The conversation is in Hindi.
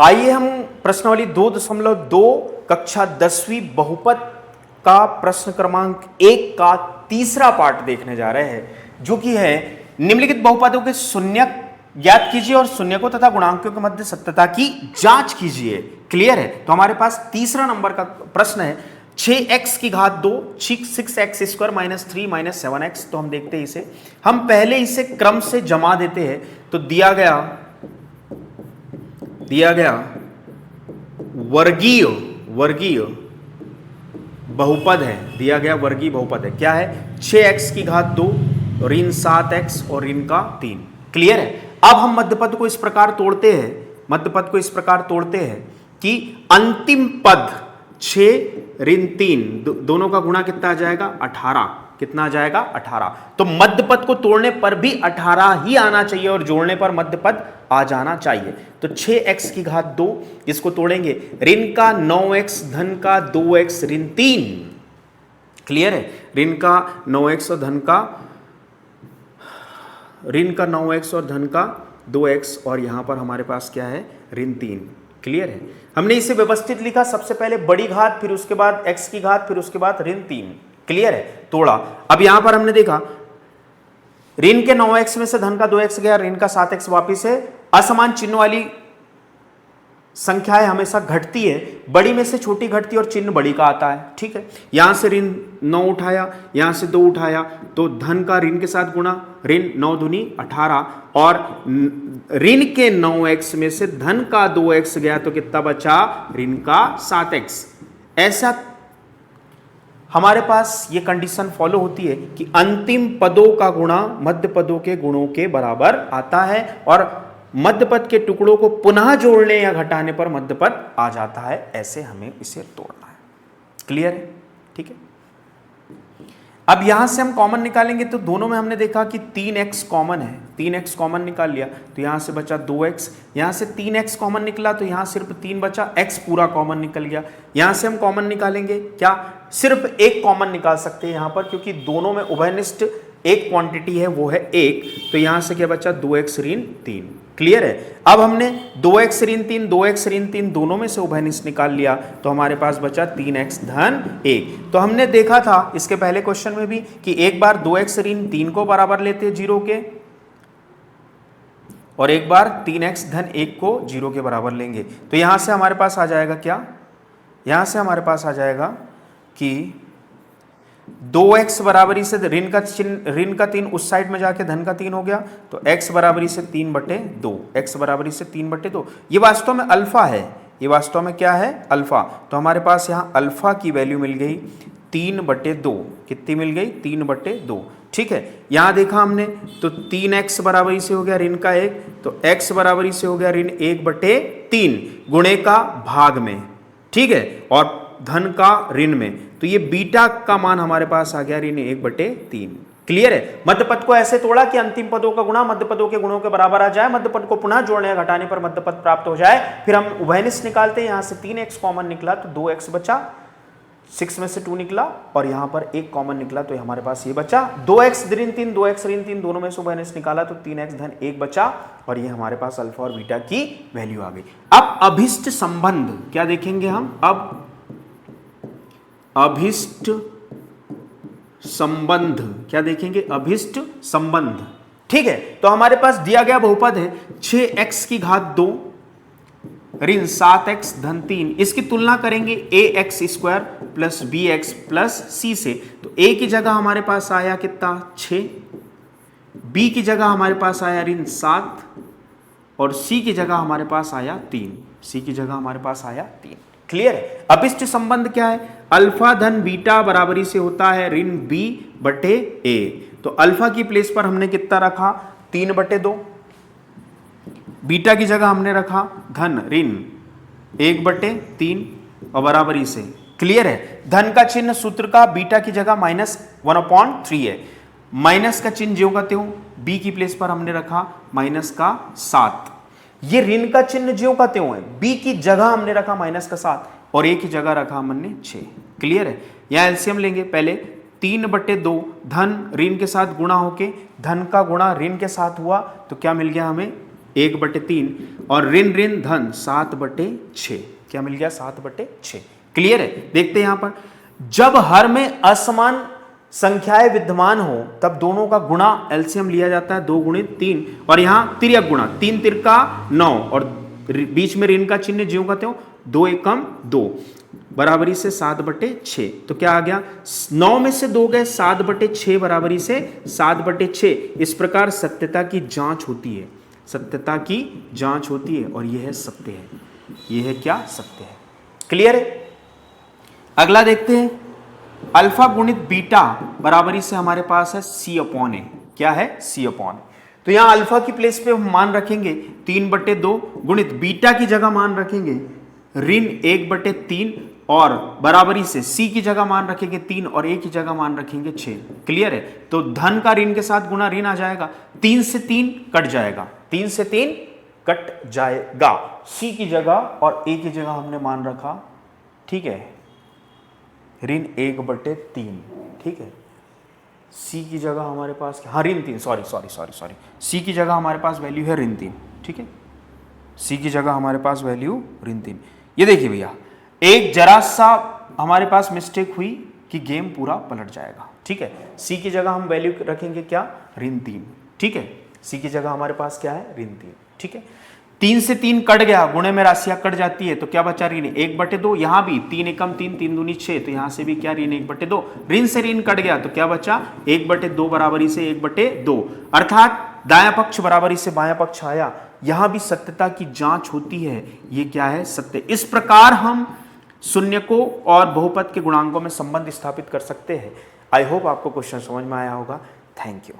आइए हम प्रश्नावली 2.2 कक्षा 10वीं बहुपद का प्रश्न क्रमांक 1 का तीसरा पार्ट देखने जा रहे हैं, जो कि है निम्नलिखित बहुपदों के शून्यक ज्ञात कीजिए और शून्यकों तथा गुणांकों के मध्य सत्यता की जांच कीजिए। क्लियर है? तो हमारे पास तीसरा नंबर का प्रश्न है 6x की घात 2 6x square minus 3 minus 7x। तो हम देखते हैं इसे, हम पहले इसे क्रम से जमा देते हैं। तो दिया गया वर्गीय बहुपद है, दिया गया वर्गीय बहुपद है। क्या है? 6x की घात 2 ऋण 7x और ऋण का 3। क्लियर है? अब हम मध्यपद को इस प्रकार तोड़ते हैं कि अंतिम पद 6 ऋण 3 दोनों का गुणा कितना आ जाएगा? 18। कितना आ जाएगा? 18। तो मध्यपद को तोड़ने पर भी 18 ही आना चाहिए और जोड़ने पर मध्यपद आ जाना चाहिए। तो 6x की घात 2 इसको तोड़ेंगे, ऋण का 9x धन का 2x ऋण 3। क्लियर है? ऋण का 9x और धन का 2x और यहां पर हमारे पास क्या है? ऋण 3। क्लियर है? हमने इसे व्यवस्थित लिखा, सबसे पहले बड़ी घात, फिर उसके बाद x की घात, फिर उसके बाद ऋण 3। क्लियर है? तोड़ा। अब यहां पर हमने देखा ऋण के 9x में से धन का 2x गया, ऋण का 7x वापिस है। असमान चिन्ह वाली संख्याएं हमेशा घटती है, बड़ी में से छोटी घटती है और चिन्ह बड़ी का आता है। ठीक है? यहां से ऋण 9 उठाया, यहां से 2 उठाया, तो धन का ऋण के साथ गुणा, ऋण 9 दूनी 18 और ऋण के 9x में से धन का 2x गया तो कितना बचा? ऋण का 7x। ऐसा हमारे पास ये कंडीशन फॉलो होती है कि अंतिम पदों का गुणा मध्य पदों के गुणों के बराबर आता है और मध्य पद के टुकड़ों को पुनः जोड़ने या घटाने पर मध्य पद आ जाता है। ऐसे हमें इसे तोड़ना है। क्लियर है? ठीक है? अब यहां से हम कॉमन निकालेंगे तो दोनों में हमने देखा कि 3x कॉमन है, 3x कॉमन निकाल लिया तो यहां से बचा 2x, यहां से 3x कॉमन निकला तो यहां सिर्फ 3 बचा, x पूरा कॉमन निकल गया। यहां से हम कॉमन निकालेंगे क्या? सिर्फ एक कॉमन निकाल सकते हैं यहां पर, क्योंकि दोनों में उभयनिष्ठ एक क्वांटिटी है, वो है 1। तो यहां से क्या बचा? 2x ऋण 3। क्लियर है? अब हमने 2x ऋण 3 2x ऋण 3 दोनों में से उभयनिष्ठ निकाल लिया तो हमारे पास बचा 3x धन 1। तो हमने देखा था इसके पहले क्वेश्चन में भी कि एक बार 2x ऋण 3 को बराबर लेते हैं 0 के और एक बार 3x धन 1 को 0 के बराबर लेंगे। तो यहां से हमारे पास आ जाएगा क्या? यहां से हमारे पास आ जाएगा कि 2x बराबरी से ऋण का 3 उस साइड में जाके धन का 3 हो गया, तो x बराबरी से 3/2, x बराबरी से 3/2। ये वास्तव में अल्फा है, ये वास्तव में क्या है? अल्फा। तो हमारे पास यहाँ अल्फा की वैल्यू मिल गई 3/2। कितनी मिल गई? 3/2। ठीक है? यहाँ देखा हमने तो 3x बराबरी से हो गया ऋण का 1, तो x बराबरी से हो गया ऋण 1/3 गुणे का भाग में। ठीक है? और धन का ऋण में, तो ये बीटा का मान हमारे पास आ गया ऋण 1/3। क्लियर है? मध्य पद को ऐसे तोड़ा कि अंतिम पदों का गुणा मध्य पदों के गुणों के बराबर आ जाए, मध्य पद को पुनः जोड़ने या घटाने पर मध्य पद प्राप्त हो जाए। फिर हम उभयनिष्ठ निकालते हैं, यहां से 3x कॉमन निकला तो 2x बचा, 6 में से 2 निकला और यहां पर 1 कॉमन निकला तो हमारे पास ये बचा 2x ऋण 3 2x ऋण 3 दोनों में से उभयनिष्ठ निकाला तो 3x धन 1 बचा और ये हमारे पास अल्फा और बीटा की वैल्यू आ गई। अब अभिष्ट संबंध क्या देखेंगे हम? अब अभिष्ट संबंध क्या देखेंगे? अभिष्ट संबंध। ठीक है? तो हमारे पास दिया गया बहुपद है 6x की घात 2 ऋण 7x धन 3। इसकी तुलना करेंगे ax square plus bx plus c से। तो a की जगह हमारे पास आया कितना? 6, b की जगह हमारे पास आया ऋण 7 और c की जगह हमारे पास आया 3। c की जगह हमारे पास आया 3। क्लियर है? अभिष्ट संबंध क्या है? अल्फा धन बीटा बराबरी से होता है ऋण b/a। तो अल्फा की प्लेस पर हमने कितना रखा? 3/2। बीटा की जगह हमने रखा धन ऋण 1/3 और बराबरी से। क्लियर है? धन का चिन्ह सूत्र का बीटा की जगह -1/3 है, माइनस का चिन्ह ज्यों का त्यों, b की प्लेस पर हमने रखा -7। ये ऋण का चिन्ह ज्यों का त्यों है, b की जगह हमने रखा -7 और a की जगह रखा हमने 6। क्लियर है? यहां एलसीएम लेंगे, पहले 3/2 धन ऋण के साथ गुणा होके धन का गुणा ऋण के साथ हुआ तो क्या मिल गया हमें? 1/3 और ऋण ऋण धन 7/6। क्या मिल गया? 7/6। क्लियर है? देखते हैं यहां पर, जब हर में असमान संख्याएं विद्यमान हो तब दोनों का गुणा एलसीएम लिया जाता है, 2 × 3, और यहां तिर्यक गुणा, 3 तिरका 9 और बीच में ऋण का चिन्ह ज्यों का त्यों, 2 एकम 2 बराबरी से 7/6। तो क्या आ गया? 9 में से 2 गए, 7/6 बराबरी से 7/6। इस प्रकार सत्यता की जांच होती है, सत्यता की जांच होती है, और यह सत्य है। यह है क्या? सत्य है। क्लियर है? अगला देखते हैं, अल्फा गुणित बीटा बराबरी से हमारे पास है C/A। क्या है? C/A। तो यहां अल्फा की प्लेस पे हम मान रखेंगे 3/2 गुणित बीटा की जगह मान रखेंगे ऋण 1/3 और बराबरी से C की जगह मान रखेंगे 3 और A की जगह मान रखेंगे 6। क्लियर है? तो धन का ऋण के साथ गुणा ऋण आ जाएगा, 3 से 3 कट जाएगा, 3 से 3 कट जाएगा। C की जगह और A की जगह हमने मान रखा, ठीक है, ऋण 1/3। ठीक है, C की जगह हमारे पास, हाँ ऋण 3, सॉरी, C की जगह हमारे पास वैल्यू है ऋण 3। ठीक है, C की जगह हमारे पास वैल्यू ऋण 3। ये देखिए भैया, एक जरा सा हमारे पास मिस्टेक हुई कि गेम पूरा पलट जाएगा। ठीक है, C की जगह हम वैल्यू रखेंगे क्या? ऋण 3। ठीक है, C की जगह हमारे पास क्या है? ऋण 3। ठीक है, 3 से 3 कट गया, गुणे में राशियां कट जाती है, तो क्या बचा? ऋण 1/2। यहां भी 3 एकम 3, 3 दूनी 6, तो यहां से भी क्या? ऋण 1/2। ऋण से ऋण कट गया, तो क्या बचा? 1/2 बराबरी से 1/2, अर्थात दायां पक्ष बराबरी से बायां पक्ष आया। यहां भी सत्यता की जांच होती है। ये क्या है? सत्य। इस प्रकार हम शून्यकों और बहुपद के गुणांकों में संबंध स्थापित कर सकते हैं। आई होप आपको क्वेश्चन समझ में आया होगा। Thank you.